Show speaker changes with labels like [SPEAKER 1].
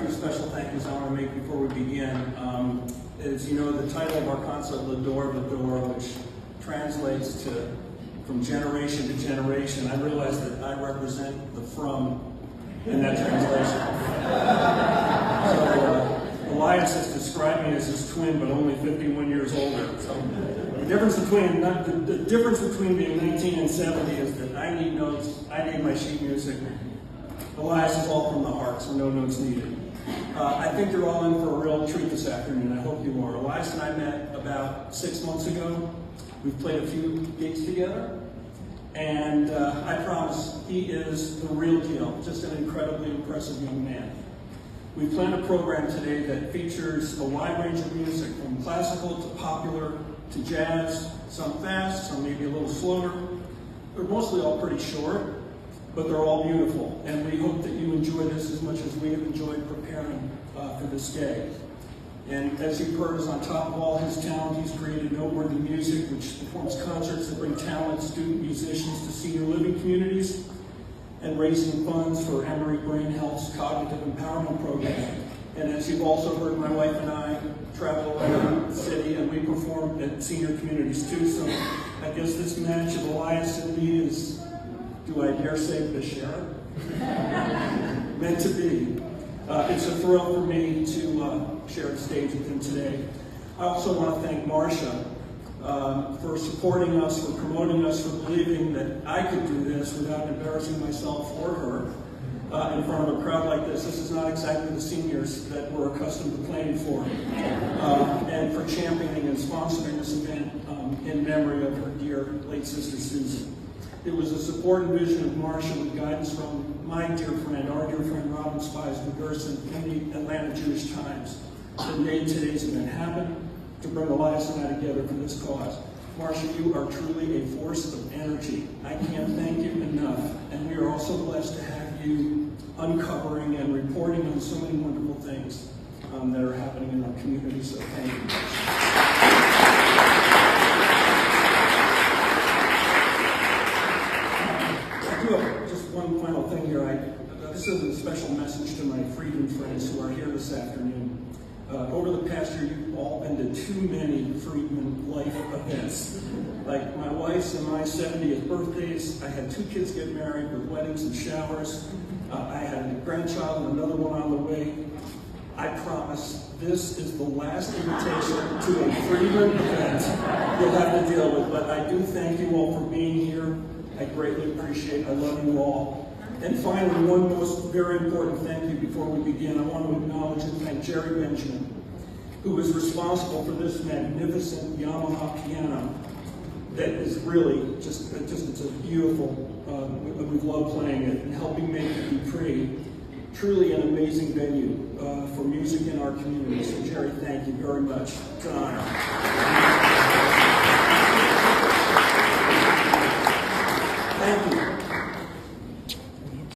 [SPEAKER 1] few special thank yous I want to make before we begin. As you know, the title of our concert, Le Door, which translates to from generation to generation. I realize that I represent the from in that translation. So Elias has described me as his twin, but only 51 years older. So the difference between being 19 and 70 is that I need notes, I need my sheet music. Elias is all from the heart, so no notes needed. I think you're all in for a real treat this afternoon. I hope you are. Elias and I met about 6 months ago. We've played a few gigs together. And I promise, he is the real deal, just an incredibly impressive young man. We planned a program today that features a wide range of music, from classical to popular to jazz, some fast, some maybe a little slower. They're mostly all pretty short, but they're all beautiful. And we hope that you enjoy this as much as we have enjoyed preparing for this day. And as you've heard, is on top of all his talent, he's created Noteworthy Music, which performs concerts that bring talented student musicians to senior living communities, and raising funds for Emory Brain Health's Cognitive Empowerment Program. And as you've also heard, my wife and I travel around the city, and we perform at senior communities too. So I guess this match of Elias and me is, do I dare say, Bashara? Meant to be. It's a thrill for me to share the stage with him today. I also want to thank Marcia for supporting us, for promoting us, for believing that I could do this without embarrassing myself or her in front of a crowd like this. This is not exactly the seniors that we're accustomed to playing for. And for championing and sponsoring this event in memory of her dear late sister Susan. It was the support and vision of Marcia with guidance from my dear friend, our dear friend Robin Spies McGerson in the Atlanta Jewish Times that made today's event happen to bring Elias and I together for this cause. Marcia, you are truly a force of energy. I can't thank you enough. And we are also blessed to have you uncovering and reporting on so many wonderful things that are happening in our community. So thank you. Just one final thing here. This is a special message to my Freedman friends who are here this afternoon. Over the past year, you've all been to too many Freedman life events. Like my wife's and my 70th birthdays. I had 2 kids get married with weddings and showers. I had a grandchild and another one on the way. I promise this is the last invitation to a Freedman event you'll have to deal with. But I do thank you all for being here. I greatly appreciate it. I love you all. And finally, one most very important thank you before we begin. I want to acknowledge and thank Jerry Benjamin, who is responsible for this magnificent Yamaha piano that is really just it's a beautiful, we love playing it, and helping make Dupree truly an amazing venue for music in our community. So Jerry, thank you very much. It's an honor.